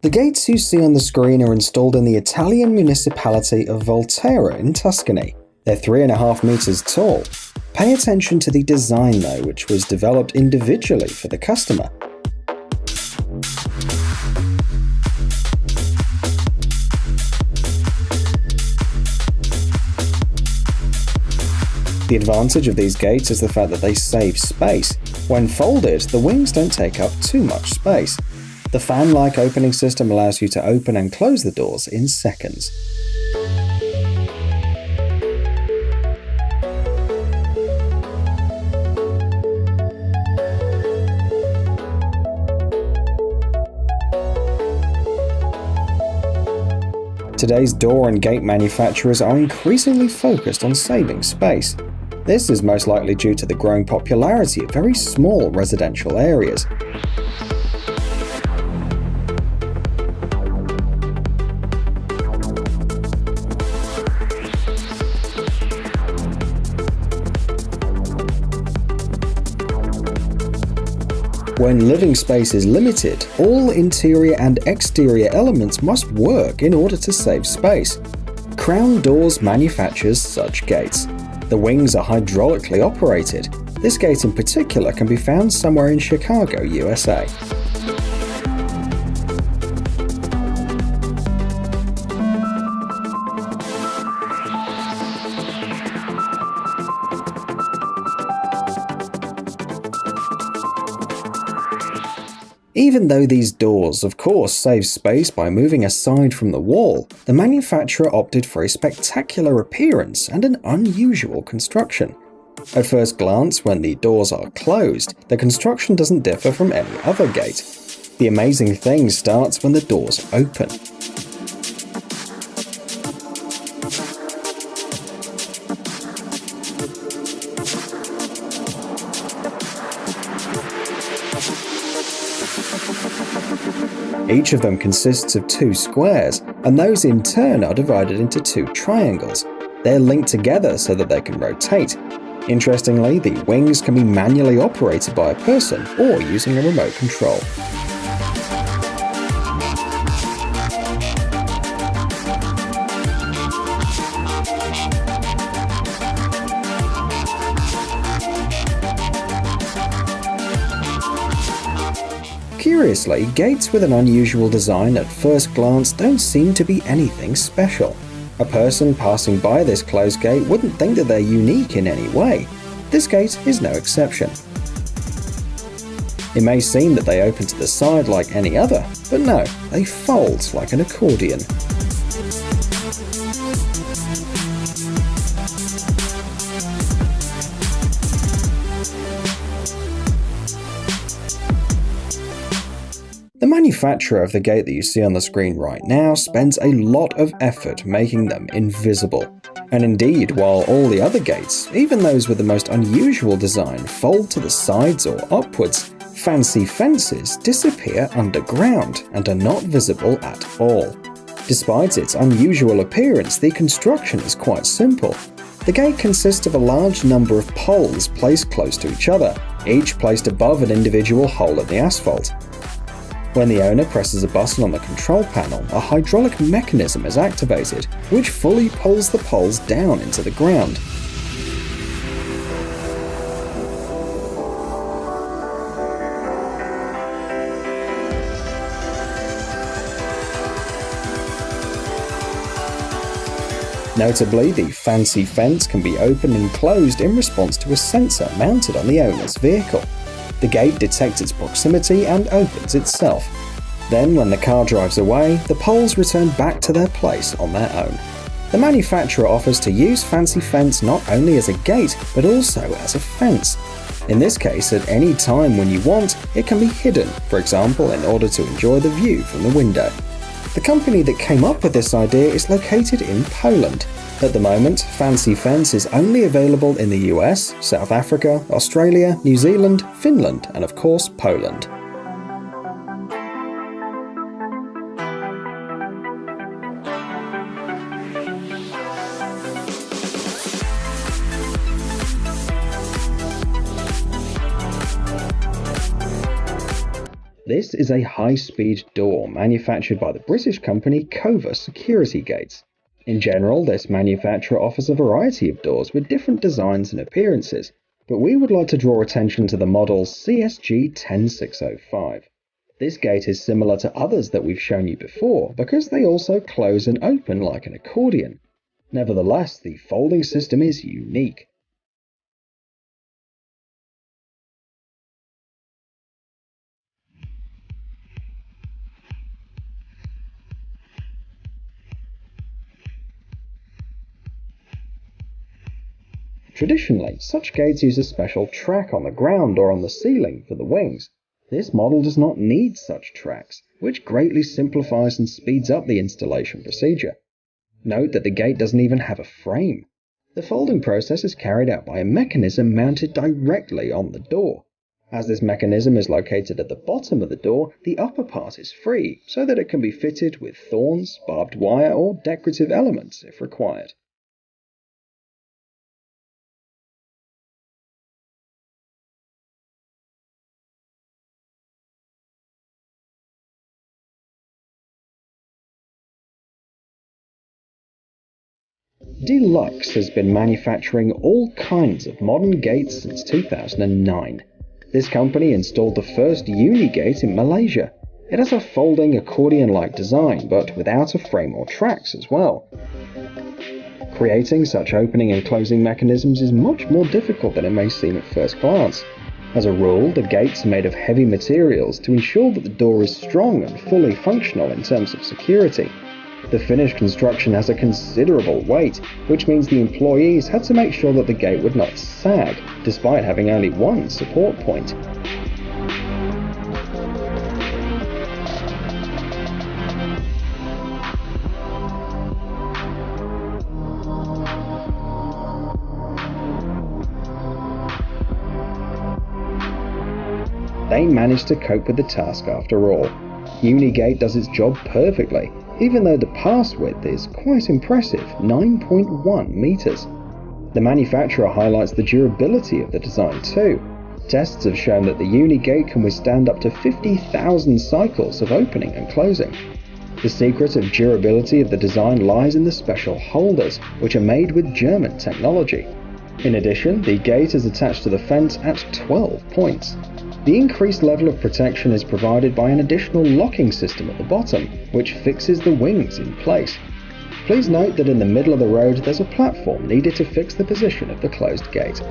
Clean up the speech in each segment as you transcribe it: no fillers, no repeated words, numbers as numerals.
The gates you see on the screen are installed in the Italian municipality of Volterra in Tuscany. They're 3.5 meters tall. Pay attention to the design though, which was developed individually for the customer. The advantage of these gates is the fact that they save space. When folded, the wings don't take up too much space. The fan-like opening system allows you to open and close the doors in seconds. Today's door and gate manufacturers are increasingly focused on saving space. This is most likely due to the growing popularity of very small residential areas. When living space is limited, all interior and exterior elements must work in order to save space. Crown Doors manufactures such gates. The wings are hydraulically operated. This gate in particular can be found somewhere in Chicago, USA. Even though these doors, of course, save space by moving aside from the wall, the manufacturer opted for a spectacular appearance and an unusual construction. At first glance, when the doors are closed, the construction doesn't differ from any other gate. The amazing thing starts when the doors open. Each of them consists of 2 squares, and those in turn are divided into 2 triangles. They're linked together so that they can rotate. Interestingly, the wings can be manually operated by a person or using a remote control. Curiously, gates with an unusual design at first glance don't seem to be anything special. A person passing by this closed gate wouldn't think that they're unique in any way. This gate is no exception. It may seem that they open to the side like any other, but no, they fold like an accordion. The manufacturer of the gate that you see on the screen right now spends a lot of effort making them invisible. And indeed, while all the other gates, even those with the most unusual design, fold to the sides or upwards, fancy fences disappear underground and are not visible at all. Despite its unusual appearance, the construction is quite simple. The gate consists of a large number of poles placed close to each other, each placed above an individual hole in the asphalt. When the owner presses a button on the control panel, a hydraulic mechanism is activated, which fully pulls the poles down into the ground. Notably, the fancy fence can be opened and closed in response to a sensor mounted on the owner's vehicle. The gate detects its proximity and opens itself. Then, when the car drives away, the poles return back to their place on their own. The manufacturer offers to use fancy fence not only as a gate, but also as a fence. In this case, at any time when you want, it can be hidden, for example, in order to enjoy the view from the window. The company that came up with this idea is located in Poland. At the moment, fancy fence is only available in the US, South Africa, Australia, New Zealand, Finland, and of course Poland. This is a high-speed door manufactured by the British company Cova Security Gates. In general, this manufacturer offers a variety of doors with different designs and appearances, but we would like to draw attention to the model CSG 10605. This gate is similar to others that we've shown you before because they also close and open like an accordion. Nevertheless, the folding system is unique. Traditionally, such gates use a special track on the ground or on the ceiling for the wings. This model does not need such tracks, which greatly simplifies and speeds up the installation procedure. Note that the gate doesn't even have a frame. The folding process is carried out by a mechanism mounted directly on the door. As this mechanism is located at the bottom of the door, the upper part is free, so that it can be fitted with thorns, barbed wire, or decorative elements if required. Deluxe has been manufacturing all kinds of modern gates since 2009. This company installed the first uni gate in Malaysia. It has a folding accordion-like design, but without a frame or tracks as well. Creating such opening and closing mechanisms is much more difficult than it may seem at first glance. As a rule, the gates are made of heavy materials to ensure that the door is strong and fully functional in terms of security. The finished construction has a considerable weight, which means the employees had to make sure that the gate would not sag, despite having only one support point. They managed to cope with the task after all. Unigate does its job perfectly, even though the pass width is quite impressive, 9.1 meters. The manufacturer highlights the durability of the design too. Tests have shown that the Unigate can withstand up to 50,000 cycles of opening and closing. The secret of durability of the design lies in the special holders, which are made with German technology. In addition, the gate is attached to the fence at 12 points. The increased level of protection is provided by an additional locking system at the bottom, which fixes the wings in place. Please note that in the middle of the road there's a platform needed to fix the position of the closed gate.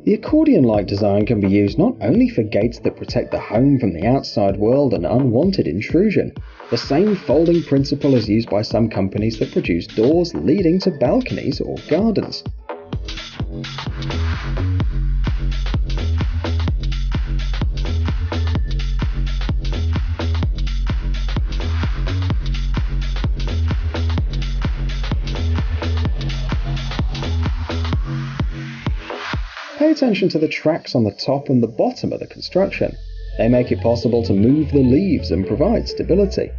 The accordion-like design can be used not only for gates that protect the home from the outside world and unwanted intrusion. The same folding principle is used by some companies that produce doors leading to balconies or gardens. Pay attention to the tracks on the top and the bottom of the construction. They make it possible to move the leaves and provide stability.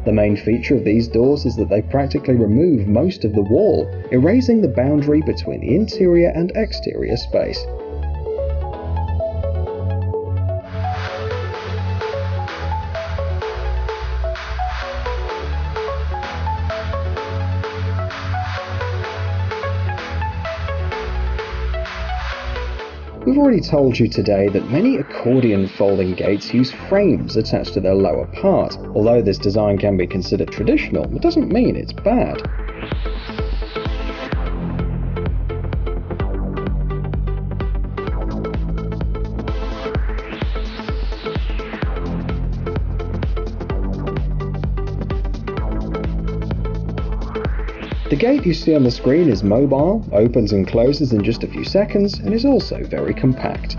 The main feature of these doors is that they practically remove most of the wall, erasing the boundary between the interior and exterior space. We've already told you today that many accordion folding gates use frames attached to their lower part. Although this design can be considered traditional, it doesn't mean it's bad. The gate you see on the screen is mobile, opens and closes in just a few seconds, and is also very compact.